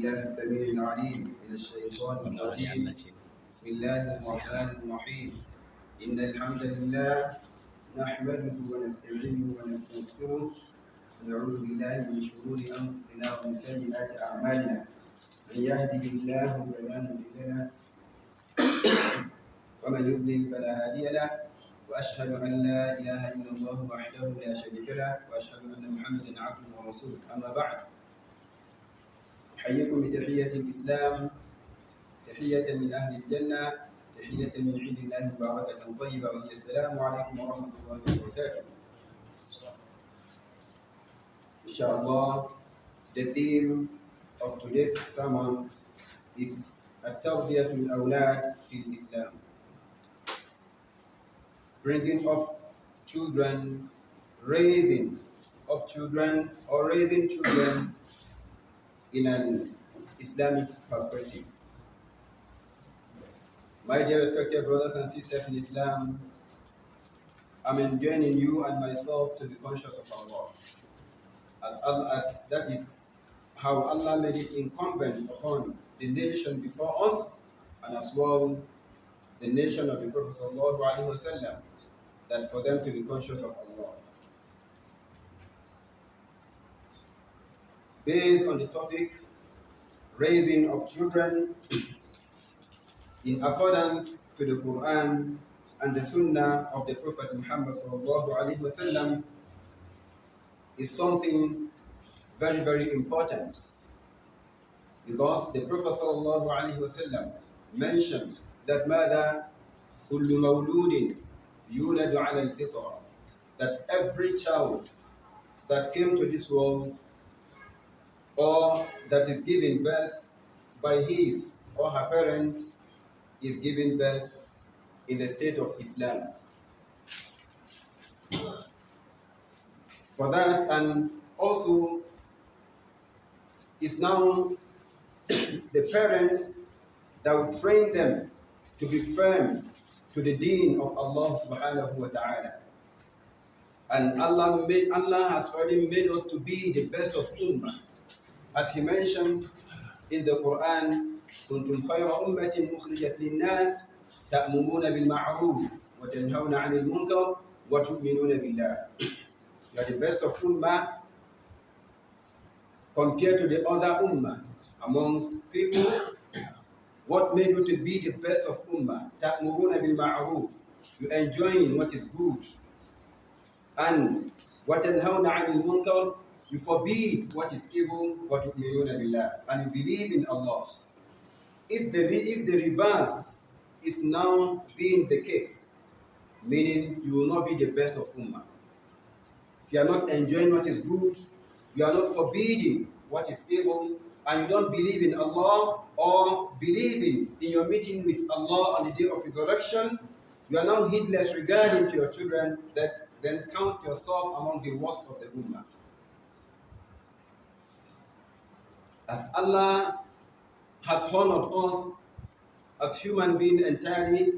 بالله السميع العليم من الشيطان الرجيم. بسم الله الرحمن الرحيم. إن الحمد لله نحمده ونستعينه ونستغفره ونعوذ بالله من شرور أنفسنا ومن سيئات أعمالنا. من يهده الله فلا مضل له ومن يضلل فلا هادي له وأشهد أن لا إله إلا الله وحده لا شريك له وأشهد أن محمدا عبده ورسوله. أما بعد، أحييكم بتحية الإسلام، تحية من أهل الجنة، تحية من عند الله مباركة طيبة، وهي السلام عليكم ورحمة الله وبركاته. Inshallah, the theme of today's sermon is التربية الأولاد في الإسلام. Bringing up children, raising up children, or raising children in an Islamic perspective. My dear respected brothers and sisters in Islam, I'm enjoining you and myself to be conscious of Allah, as that is how Allah made it incumbent upon the nation before us, and as well the nation of the Prophet ﷺ, that for them to be conscious of Allah. Based on the topic, raising of children in accordance to the Quran and the Sunnah of the Prophet Muhammad ﷺ, is something very, very important, because the Prophet ﷺ mentioned that ماذا كل مولود يولد على الفطرة, that every child that came to this world or that is given birth by his or her parent is given birth in the state of Islam. For that, and also is now the parent that will train them to be firm to the deen of Allah subhanahu wa ta'ala. And Allah has already made us to be the best of ummah. As He mentioned in the Quran, كنتم خير أمة أخرجت للناس تأمرون بالمعروف وتنهون عن المنكر وتؤمنون بالله. You are the best of ummah compared to the other ummah amongst people. What made you to be the best of ummah? تأمرون بالمعروف. You enjoying what is good. And وتنهون عن المنكر. You forbid what is evil. وتؤمنون بالله. And you believe in Allah. If the reverse is now being the case, meaning you will not be the best of ummah. If you are not enjoying what is good, you are not forbidding what is evil, and you don't believe in Allah or believing in your meeting with Allah on the day of resurrection, you are now heedless regarding to your children, that then count yourself among the worst of the ummah. As Allah has honored us as human beings entirely,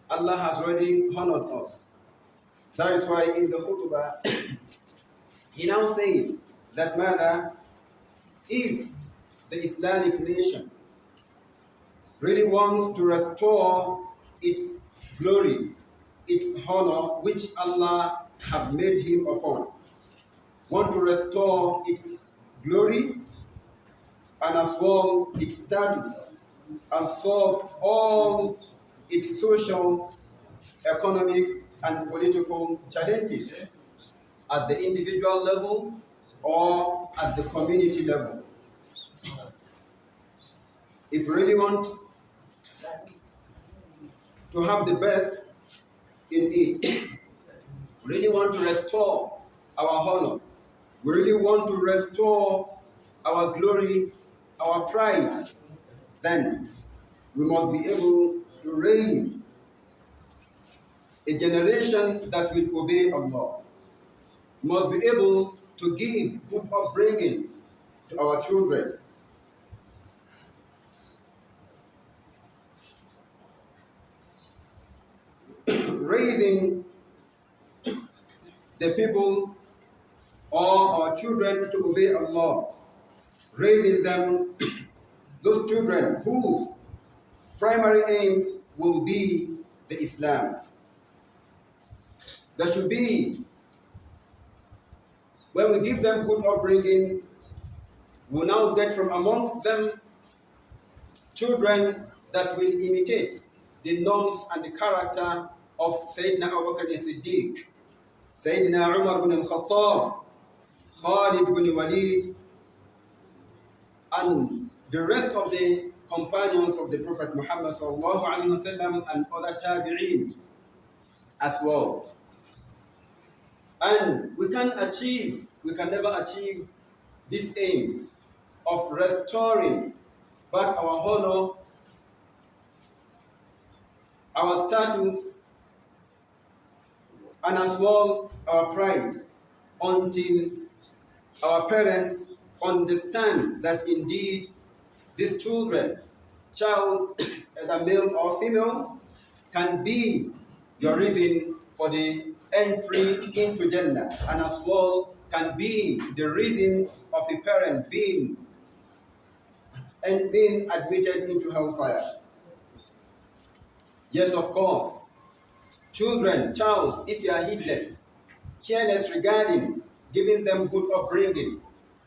Allah has already honored us. That is why in the Khutba, He now said that matter, if the Islamic nation really wants to restore its glory, its honor, which Allah have made him upon, want to restore its glory and as well its status, and solve all its social, economic, and political challenges at the individual level or at the community level. If we really want to have the best in it, we really want to restore our honor, we really want to restore our glory, our pride, then we must be able to raise a generation that will obey Allah. We must be able to give good upbringing to our children. Raising the people or our children to obey Allah raising them, those children whose primary aims will be the Islam. There should be, when we give them good upbringing, we now get from amongst them children that will imitate the norms and the character of Sayyidina Abu Bakr as-Siddiq, Sayyidina Umar ibn al-Khattab, Khalid ibn Walid, and the rest of the companions of the Prophet Muhammad sallallahu alaihi wasallam and other tabi'een as well. And we can never achieve these aims of restoring back our honor, our status, and as well our pride, until our parents understand that indeed these children, child, either male or female, can be your reason for the entry into Jannah, and as well can be the reason of a parent being admitted into hellfire. Yes, of course, child, if you are heedless, careless regarding giving them good upbringing,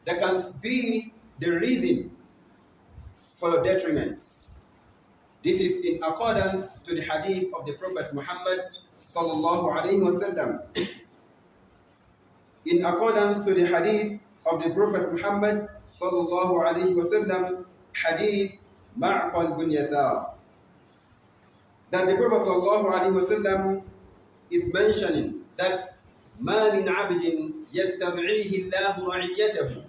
that can be the reason for your detriment. This is in accordance to the hadith of the Prophet Muhammad sallallahu alaihi wasallam. In accordance to the hadith of the Prophet Muhammad sallallahu alaihi wasallam, hadith Ma'qal bin Yasar, that the Prophet sallallahu alaihi wasallam is mentioning that ما من عبد يسترعيه الله رعيته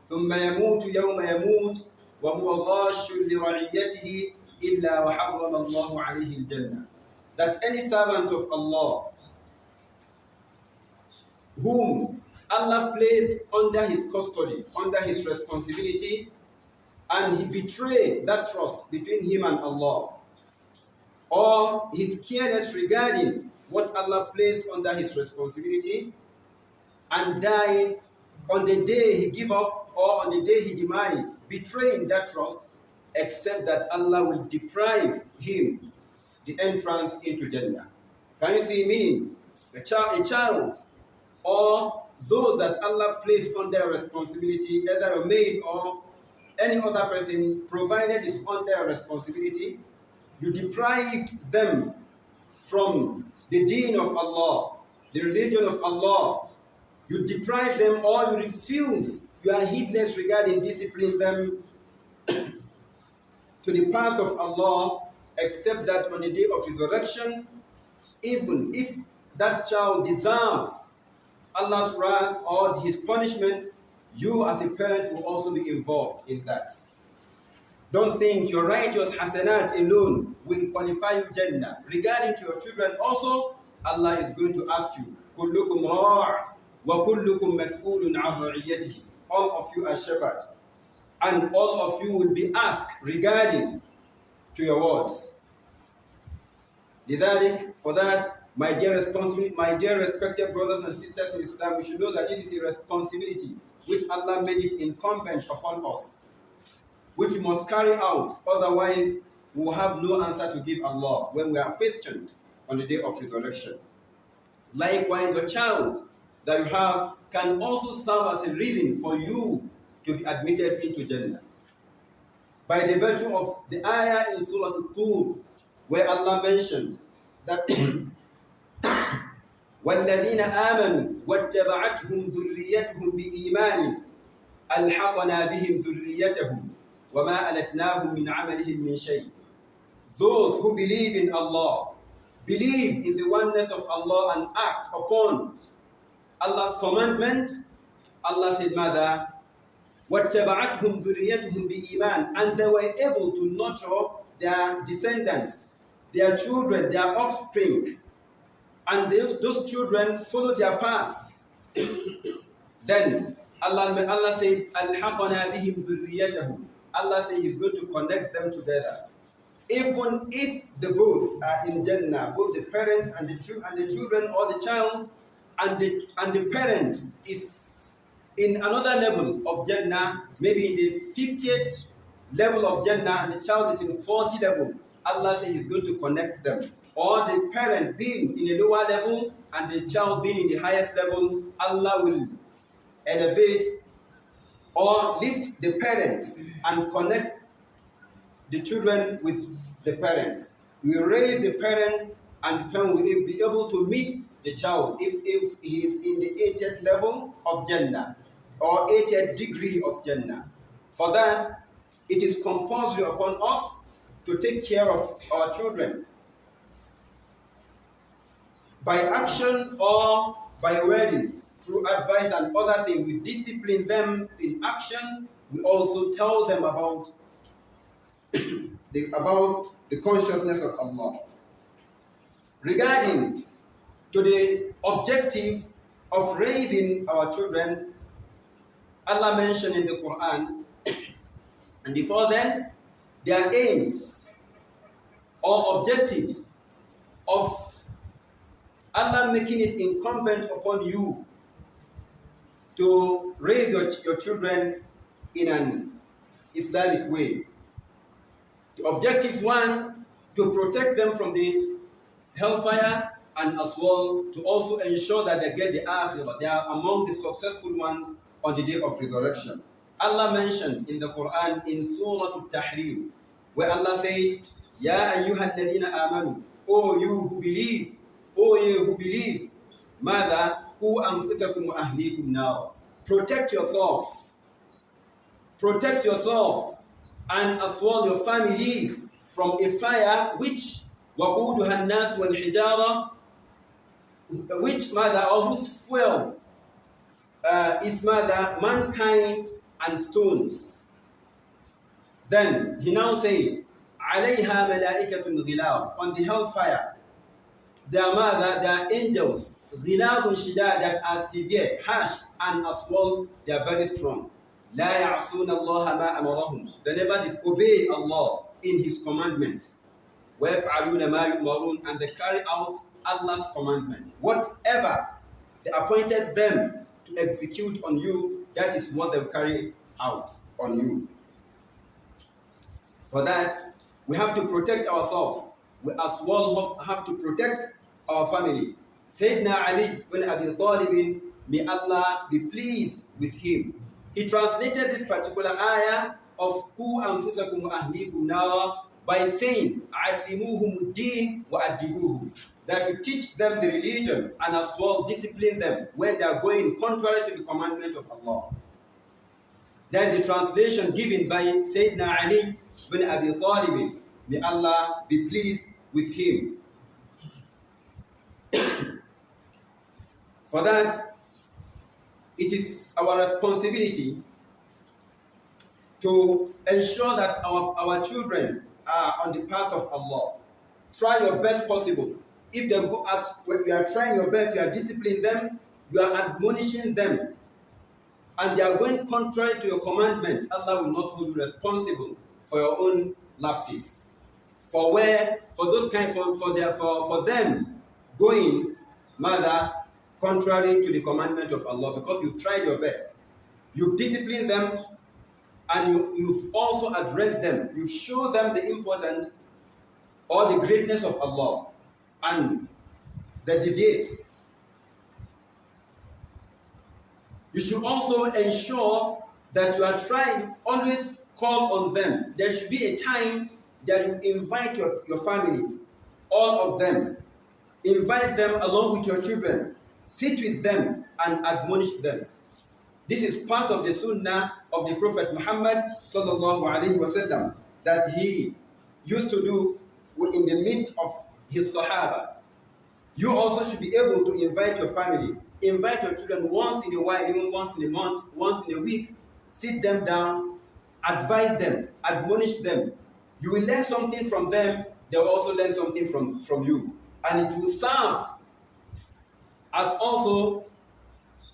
ثم يموت يوم يموت وهو غاش لرعيته إلا وحرم الله عليه الجنة. That any servant of Allah whom Allah placed under his custody, under his responsibility, and he betrayed that trust between him and Allah, or his careless regarding what Allah placed under his responsibility, and died on the day he gave up or on the day he demised, betraying that trust, except that Allah will deprive him the entrance into Jannah. Can you see meaning? A child, or those that Allah placed on their responsibility, either a maid or any other person, provided is on their responsibility, you deprived them from the deen of Allah, the religion of Allah. You deprive them or you refuse, you are heedless regarding disciplining them to the path of Allah, except that on the day of resurrection, even if that child deserves Allah's wrath or his punishment, you as a parent will also be involved in that. Don't think your righteous hasanat alone will qualify you Jannah. Regarding to your children also, Allah is going to ask you, كُلُّكُمْ رَاعٍ وَكُلُّكُمْ مَسْئُولٌ عَنْ رَعِيَّتِهِ. All of you are shepherds, and all of you will be asked regarding to your words. لذلك, for that, my dear respected brothers and sisters in Islam, we should know that this is a responsibility which Allah made it incumbent upon us, which we must carry out, otherwise we will have no answer to give Allah when we are questioned on the day of resurrection. Likewise, the child that you have can also serve as a reason for you to be admitted into Jannah. By the virtue of the ayah in Surah Al-Tur, where Allah mentioned that وَالَّذِينَ آمَنُوا وَاتَّبَعَتْهُمْ ذُرِّيَّتُهُمْ بِإِيمَانٍ أَلْحَقْنَا بِهِمْ ذُرِّيَّتَهُمْ وَمَا أَلَتْنَاهُمْ مِنْ عَمَلِهِمْ مِنْ شَيْءٍ. Those who believe in Allah, believe in the oneness of Allah and act upon Allah's commandment, Allah said, Mother, وَاتَّبَعَتْهُمْ ذُرِّيَّتُهُمْ بِإِيمَانٍ, and they were able to nurture their descendants, their children, their offspring, and those children follow their path. Then Allah said, أَلْحَقَنَا بِهِمْ ذُرِّيَّتَهُمْ. Allah said He's going to connect them together. Even if the both are in Jannah, both the parents and the children, or the child and the parent is in another level of Jannah, maybe in the 50th level of Jannah, and the child is in 40 level, Allah says He's going to connect them. Or the parent being in a lower level and the child being in the highest level, Allah will elevate or lift the parent and connect the children with the parents. We raise the parent, and the parent will be able to meet the child if he is in the 80th level of Jannah or 80th degree of Jannah. For that, it is compulsory upon us to take care of our children by action or by wordings, through advice and other things. We discipline them in action. We also tell them about the consciousness of Allah. Regarding to the objectives of raising our children, Allah mentioned in the Quran, and before then, their aims or objectives of Allah making it incumbent upon you to raise your children in an Islamic way. The objectives: one, to protect them from the hellfire, and as well to also ensure that they get the akhirah. They are among the successful ones on the day of resurrection. Allah mentioned in the Quran in Surah Al-Tahrim, where Allah said, Ya ayyuhal ladina amanu, O you who believe, O you who believe, Mada, Qu anfusakum wa ahlikum nar. Protect yourselves, and as well your families from a fire which وَقُودُهَا النَّاسُ وَالْحِجَارَةُ, which mother or whose fuel is mother, mankind and stones. Then he now said, عَلَيْهَا مَلَائِكَةٌ غِلَاظٌ, on the hellfire, their mother, their angels, غِلَاظٌ شِدَادٌ, that are severe, harsh, and as well they are very strong. لَا يَعْصُونَ اللَّهَ مَا أَمَرَهُمْ, they never disobey Allah in His commandments. وَيَفْعَلُونَ مَا يُؤْمَرُونَ, and they carry out Allah's commandment. Whatever they appointed them to execute on you, that is what they will carry out on you. For that, we have to protect ourselves. We as well have to protect our family. Sayyidina Ali bin Abi Talib, may Allah be pleased with him, he translated this particular ayah of Qu anfusakum wa ahlikum nara by saying, "Allimuhum ad-din wa adibuhum," that you teach them the religion and as well discipline them when they are going contrary to the commandment of Allah. That is the translation given by Sayyidina Ali bin Abi Talib. May Allah be pleased with him. For that, it is our responsibility to ensure that our children are on the path of Allah. Try your best possible. If they go as you are trying your best, you are disciplining them, you are admonishing them, and they are going contrary to your commandment, Allah will not hold you responsible for your own lapses. For them going contrary to the commandment of Allah, because you've tried your best. You've disciplined them, and you've also addressed them. You've shown them the importance or the greatness of Allah, and they deviate. You should also ensure that you are trying, always call on them. There should be a time that you invite your families, all of them. Invite them along with your children. Sit with them and admonish them. This is part of the sunnah of the Prophet Muhammad sallallahu alaihi wasallam that he used to do in the midst of his Sahaba. You also should be able to invite your families, invite your children once in a while, even once in a month, once in a week. Sit them down, advise them, admonish them. You will learn something from them, they will also learn something from you. And it will serve as also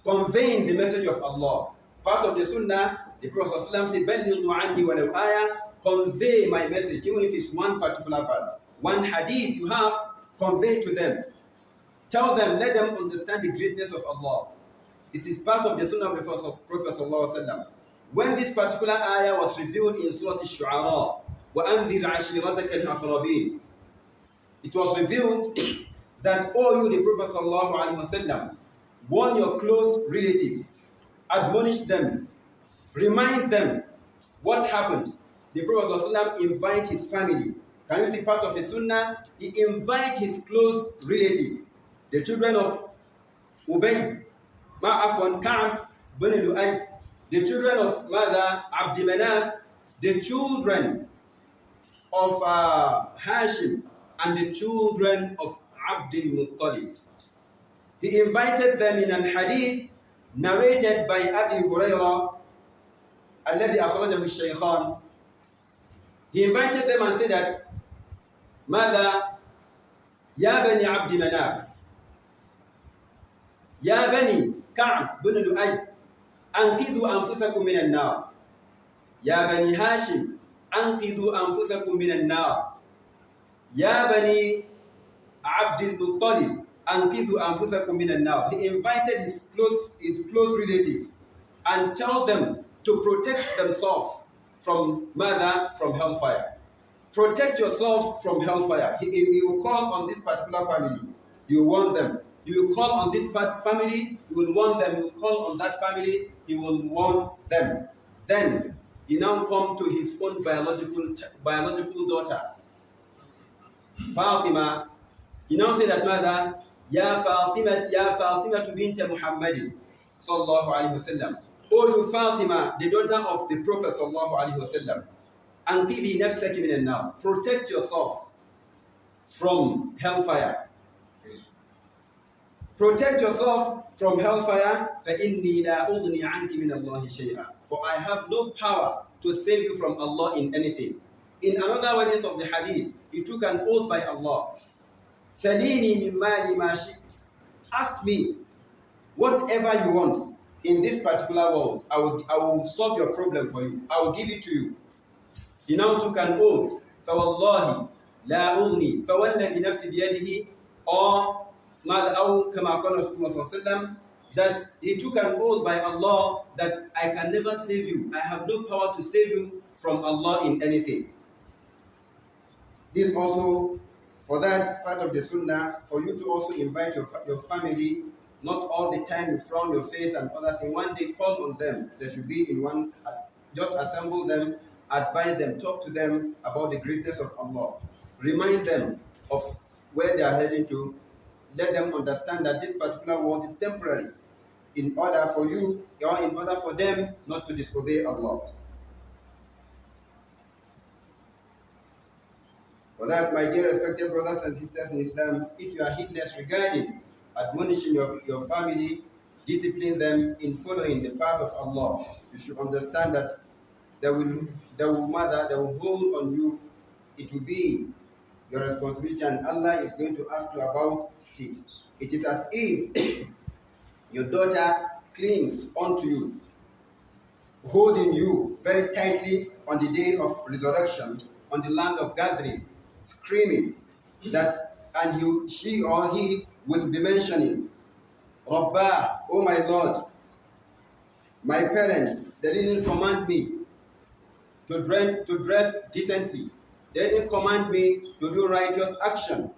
conveying the message of Allah. Part of the sunnah, the Prophet said, "Ballighu anni walau ayah," convey my message, even if it's one particular verse. One hadith you have, convey to them. Tell them, let them understand the greatness of Allah. This is part of the Sunnah of the Prophet Sallallahu Alaihi Wasallam. When this particular ayah was revealed in Surah Al-Shu'ara, وَأَنذِرْ عَشِيرَتَكَ الْأَقْرَبِينَ, it was revealed that, oh you, the Prophet Sallallahu Alaihi Wasallam, warn your close relatives, admonish them, remind them what happened. The Prophet ﷺ invite his family. Can you see part of his sunnah? He invite his close relatives, the children of Ubay, Ma'afwan, Ka'b, bin Lu'ay, the children of Mother Abdi Manaf, the children of Hashim, and the children of Abdul Muttalib. He invited them in an hadith narrated by Abi Hurairah, الذي أخرجه الشيخان. He invited them and said that, ماذا يا بني عبد مناف يا بني كعب بن لؤي أنقذوا أنفسكم من النار يا بني هاشم أنقذوا أنفسكم من النار يا بني عبد المطلب أنقذوا أنفسكم من النار. He invited his close relatives and told them to protect themselves from murder, from hellfire. Protect yourselves from hellfire. He will call on this particular family. You will warn them. You will call on this family. You will warn them. You will call on that family. He will warn them. Then he now come to his own biological daughter, Fatima. He now say that mother, Ya Fatima to bint Muhammadin sallallahu alaihi wasallam. O you Fatima, the daughter of the Prophet sallallahu alaihi wasallam. Anqidhi nafsaki min an-nar. Protect yourself from hellfire. Protect yourself from hellfire. فَإِنِّي لَا أُغْنِي عَنْكِ مِنَ اللَّهِ شَيْئًا. For I have no power to save you from Allah in anything. In another witness of the hadith, he took an oath by Allah. سَلِينِي مِن مَالِي مَا شِئْتَ. Ask me whatever you want in this particular world. I will solve your problem for you. I will give it to you. He now took an oath. فَوَاللَّهِ لَا أُغْنِي فَوَالَّذِي نَفْسِي بِيَدِهِ, or أو كما قال رسول الله صلى الله عليه وسلم, that he took an oath by Allah that I can never save you. I have no power to save you from Allah in anything. This also, for that part of the sunnah, for you to also invite your family, not all the time you frown your face and other things. One day call on them. They should be in one, just assemble them, advise them, talk to them about the greatness of Allah. Remind them of where they are heading to. Let them understand that this particular world is temporary, in order for you, or in order for them not to disobey Allah. For that, my dear respected brothers and sisters in Islam, if you are heedless regarding admonishing your family, discipline them in following the path of Allah, you should understand that they will hold on you. It will be your responsibility, and Allah is going to ask you about it. It is as if your daughter clings onto you, holding you very tightly on the day of resurrection, on the land of gathering, screaming that, and she or he will be mentioning, Rabbah, oh my Lord, my parents, they didn't command me to dress decently. They didn't command me to do righteous action.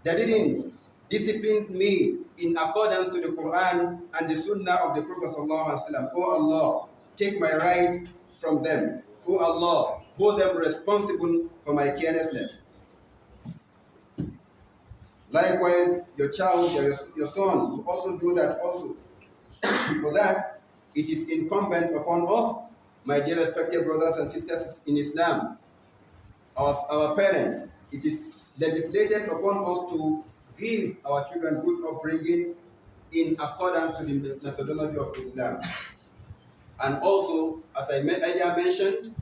They didn't discipline me in accordance to the Quran and the Sunnah of the Prophet ﷺ. Oh Allah, take my right from them. Oh Allah, hold them responsible for my carelessness. Likewise, your child, your son, will also do that also. For that, it is incumbent upon us, my dear respected brothers and sisters in Islam, our parents, it is legislated upon us to give our children good upbringing in accordance to the methodology of Islam. And also, as I earlier mentioned,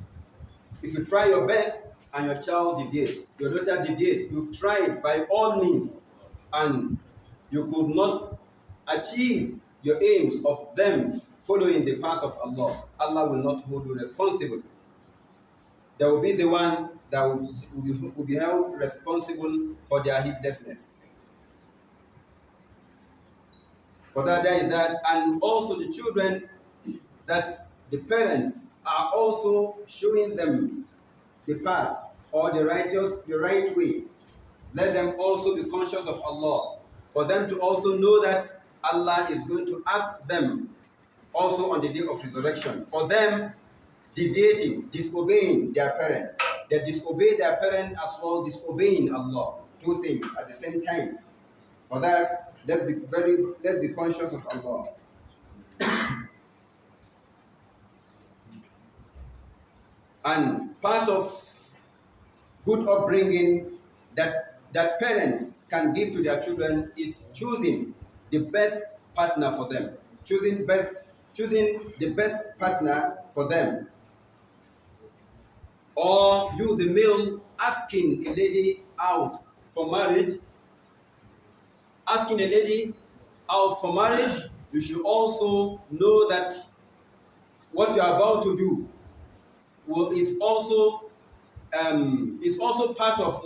if you try your best and your child deviates, your daughter deviates, you've tried by all means and you could not achieve your aims of them following the path of Allah, Allah will not hold you responsible. They will be the one that will be held responsible for their heedlessness. For that, there is that, and also the children, that the parents are also showing them the path or the right way. Let them also be conscious of Allah, for them to also know that Allah is going to ask them also on the day of resurrection. For them deviating, disobeying their parents, they disobey their parents as well, disobeying Allah. Two things at the same time. For that, let's be conscious of Allah. And part of good upbringing that parents can give to their children is choosing the best partner for them. Choosing the best partner for them. Or you, the male, asking a lady out for marriage. Asking a lady out for marriage, you should also know that what you are about to do is also part of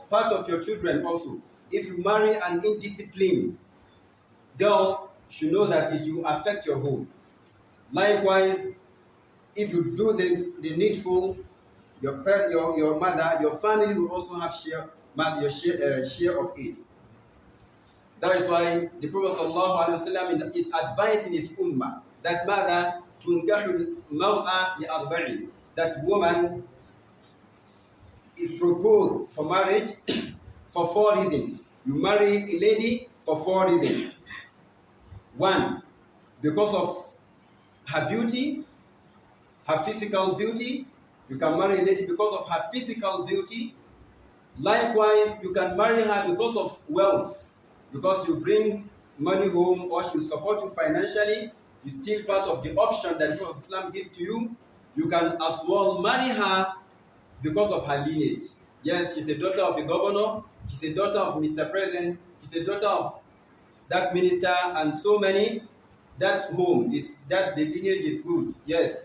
part of your children also. If you marry an indisciplined girl, you should know that it will affect your home. Likewise, if you do the needful, your mother, your family will also have share of it. That is why the Prophet ﷺ is advising his ummah that mother tunkahul mar'a li arba'in, that woman is proposed for marriage for 4 reasons. You marry a lady for 4 reasons. 1, because of her beauty, her physical beauty. You can marry a lady because of her physical beauty. Likewise, you can marry her because of wealth, because you bring money home or she support you financially. It's still part of the option that Prophet Islam gives to you. You can as well marry her because of her lineage. Yes, she's a daughter of a governor, she's a daughter of Mr. President, she's a daughter of that minister, and so many. That home is that the lineage is good. Yes,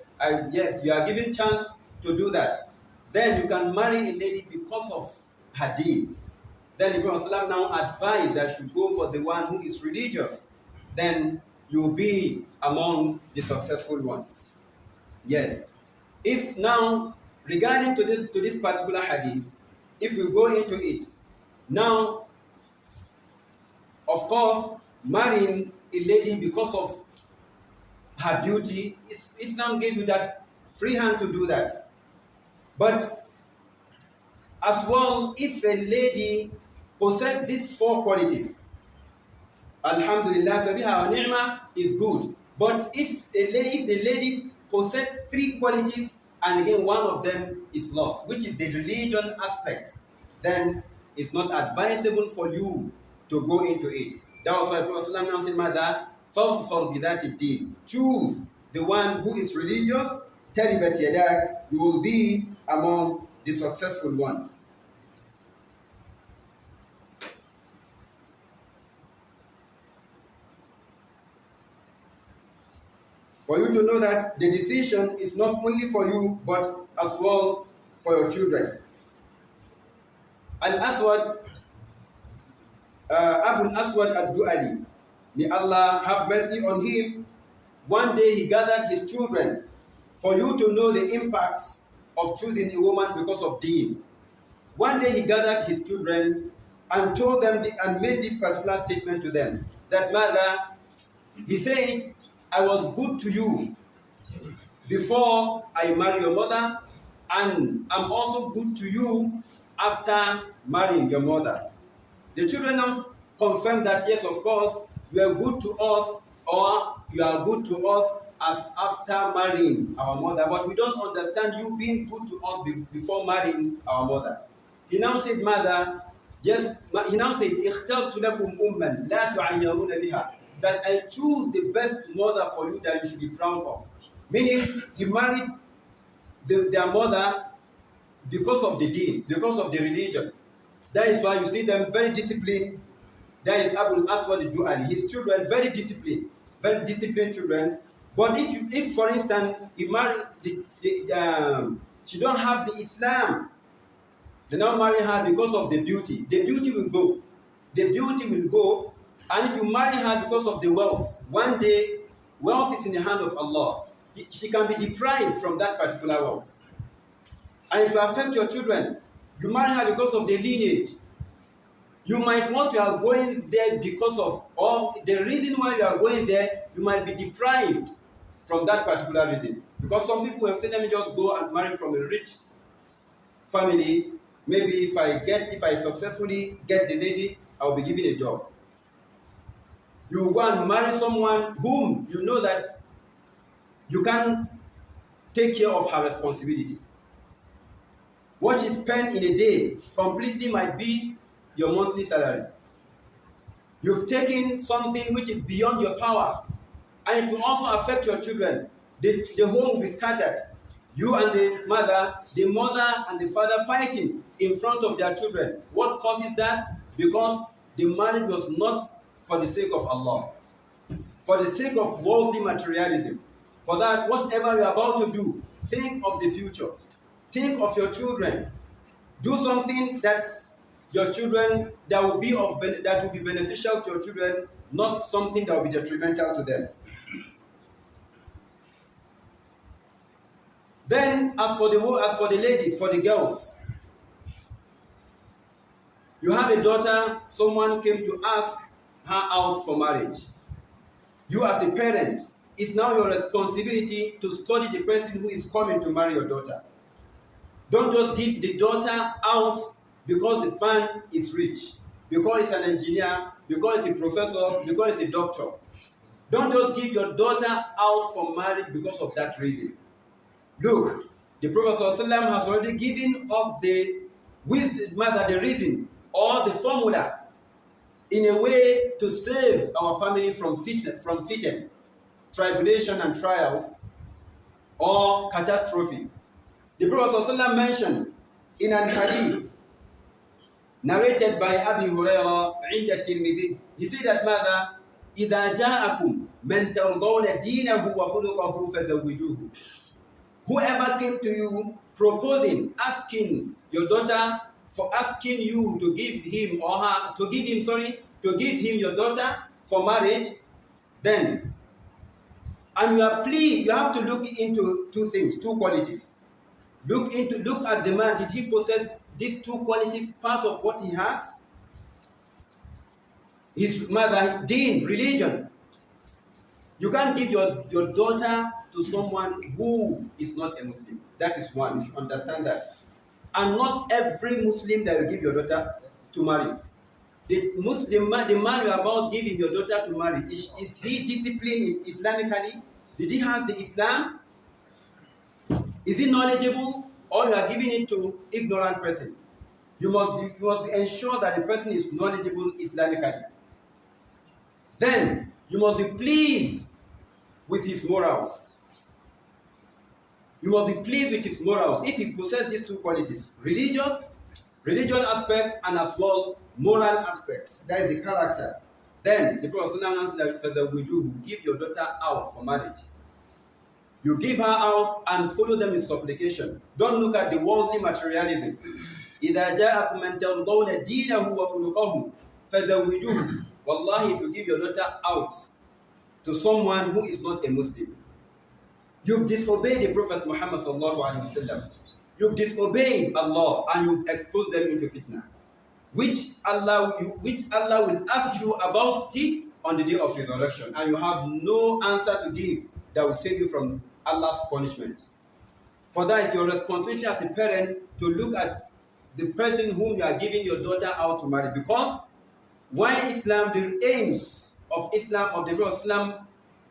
you are given chance to do that. Then you can marry a lady because of her deed. Then the Prophet ﷺ now advised that you go for the one who is religious. Then you'll be among the successful ones. Yes. If now, regarding to this particular hadith, if we go into it, now, of course, marrying a lady because of her beauty, Islam gave you that free hand to do that. But as well, if a lady possesses these 4 qualities, Alhamdulillah, fabiha wa ni'mah is good. But if the lady possesses 3 qualities, and again one of them is lost, which is the religion aspect, then it's not advisable for you to go into it. That was why Prophet now said, "Mother, فَاظْفَرْ بِذَاتِ الدِّينِ." Choose the one who is religious. تَرِبَتْ يَدَاكَ. You will be among the successful ones. For you to know that the decision is not only for you, but as well for your children. Al-Aswad, Abu Aswad al-Du'ali, may Allah have mercy on him. One day he gathered his children for you to know the impacts of choosing a woman because of deen. One day he gathered his children and told them and made this particular statement to them, that mother, he said, I was good to you before I marry your mother, and I'm also good to you after marrying your mother. The children now confirm that, yes, of course, you are good to us, or you are good to us as after marrying our mother, but we don't understand you being good to us before marrying our mother. He now said, mother, yes, he now said, اخترت لكم أمًا لا تعيرون بها, that I choose the best mother for you that you should be proud of. Meaning, he married their mother because of the deen, because of the religion. That is why you see them very disciplined. That is Abu Aswad al-Du'ali. His children very disciplined children. But if for instance, he married she don't have the Islam, they now marry her because of the beauty. The beauty will go. The beauty will go, And if you marry her because of the wealth, one day, wealth is in the hand of Allah. She can be deprived from that particular wealth. And it will affect your children. You marry her because of the lineage. You might want you are going there because of, or the reason why you are going there, you might be deprived from that particular reason. Because some people will say, let me just go and marry from a rich family. Maybe if I successfully get the lady, I'll be given a job. You go and marry someone whom you know that you can take care of her responsibility. What she spends in a day completely might be your monthly salary. You've taken something which is beyond your power, and it will also affect your children. The home will be scattered. You and the mother and the father fighting in front of their children. What causes that? Because the marriage was not for the sake of Allah, for the sake of worldly materialism. For that, whatever you're about to do, think of the future. Think of your children. Do something that's your children that will be beneficial to your children, not something that will be detrimental to them. Then, as for the ladies, for the girls, you have a daughter, someone came to ask her out for marriage. You as a parent, it's now your responsibility to study the person who is coming to marry your daughter. Don't just give the daughter out because the man is rich, because he's an engineer, because he's a professor, because he's a doctor. Don't just give your daughter out for marriage because of that reason. Look, the Prophet ﷺ has already given us the reason or the formula in a way to save our family from fitna, tribulation and trials, or catastrophe. The Prophet ﷺ mentioned in an hadith narrated by Abi Hurairah عند الترمذي, he said that mother, إذا جاءكم من ترضون دينه وخلقه فزوجوه. Whoever came to you proposing, asking your daughter, for asking you to give him your daughter for marriage, then, and you have to look into two things, two qualities. Look at the man. Did he possess these two qualities, part of what he has? His mother, deen, religion. You can't give your daughter to someone who is not a Muslim. That is one. You should understand that. And not every Muslim that you give your daughter to marry. The man you are about giving your daughter to marry, is he disciplined Islamically? Did he have the Islam? Is he knowledgeable? Or you are giving it to ignorant person? You must ensure that the person is knowledgeable Islamically. Then you must be pleased with his morals. You must be pleased with his morals if he possesses these two qualities: religion aspect, and as well moral aspects. That is the character. Then the Prophet said that you give your daughter out for marriage. You give her out and follow them in supplication. Don't look at the worldly materialism. إِذَا جَاءَكُمْ مَنْ تَرْضَوْنَ دِينَهُ وَخُلُقَهُ فَزَوِّجُوهُ. Wallahi, if you give your daughter out to someone who is not a Muslim, you've disobeyed the Prophet Muhammad sallallahu alaihi wasallam. You've disobeyed Allah and you've exposed them into fitna, which Allah will ask you about it on the day of resurrection, and you have no answer to give that will save you from Allah's punishment. For that is your responsibility as a parent to look at the person whom you are giving your daughter out to marry. Because why Islam, the aims of Islam, of the Prophet Islam,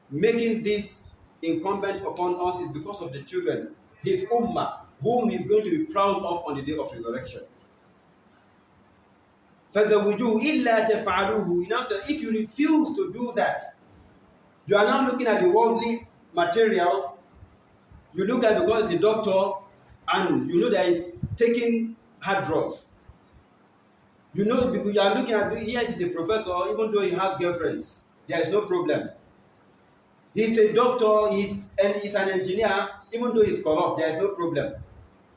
making this incumbent upon us is because of the children, his ummah, whom he's going to be proud of on the day of resurrection. فَذَوِّجُوهُ إِلَّا تَفْعَلُوهُ. If you refuse to do that, you are now looking at the worldly materials. You look at, because the doctor, and you know that he's taking hard drugs. You know, because you are looking at, yes, he's a professor, even though he has girlfriends, there is no problem. He's a doctor, he's an engineer, even though he's corrupt, there is no problem.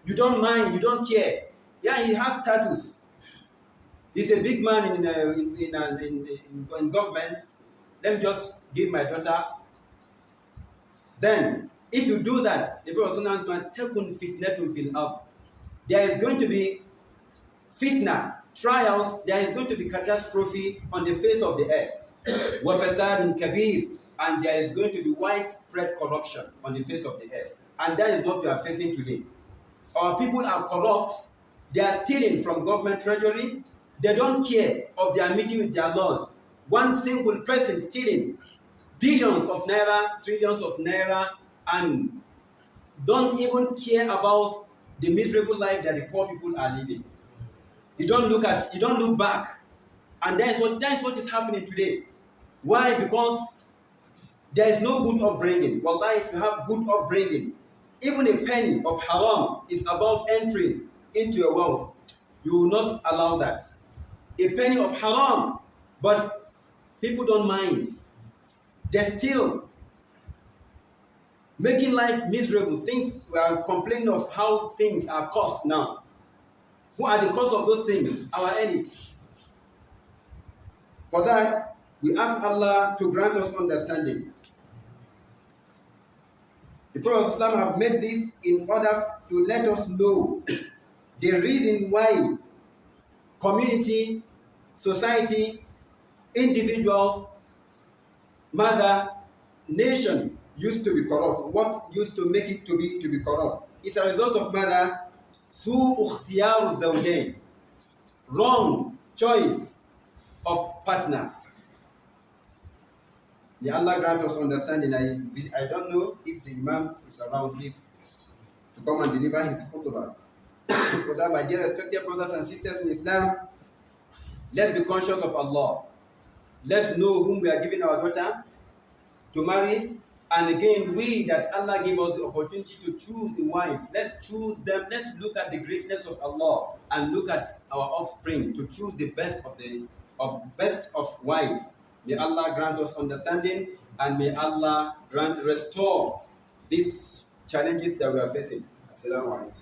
You don't mind, you don't care. Yeah, he has status. He's a big man in government. Let me just give my daughter. Then, if you do that, the Prophet takun fitnatun fil ard. There is going to be fitna, trials. There is going to be catastrophe on the face of the earth. Wa fasadun kabir, and there is going to be widespread corruption on the face of the earth. And that is what we are facing today. Our people are corrupt. They are stealing from government treasury. They don't care of their meeting with their Lord. One single person stealing billions of naira, trillions of naira, and don't even care about the miserable life that the poor people are living. You don't look back. And that is what is happening today. Why? Because there is no good upbringing. Wallahi, if you have good upbringing, even a penny of haram is about entering into your wealth. You will not allow that. A penny of haram, but people don't mind. They're still making life miserable. Things, we are complaining of how things are cost now. Who are the cause of those things? Our elites. For that, we ask Allah to grant us understanding. The Prophet ﷺ have made this in order to let us know the reason why community, society, individuals, mother, nation used to be corrupt. What used to make it to be corrupt? It's a result of mother, su ukhtiyar zawjain, wrong choice of partner. May Allah grant us understanding. I don't know if the Imam is around, please, to come and deliver his khutbah. For that, my dear respected brothers and sisters in Islam, let's be conscious of Allah. Let's know whom we are giving our daughter to marry. And again, we that Allah gave us the opportunity to choose a wife. Let's choose them. Let's look at the greatness of Allah and look at our offspring to choose the best of wives. May Allah grant us understanding, and may Allah restore these challenges that we are facing. Assalamu alaikum.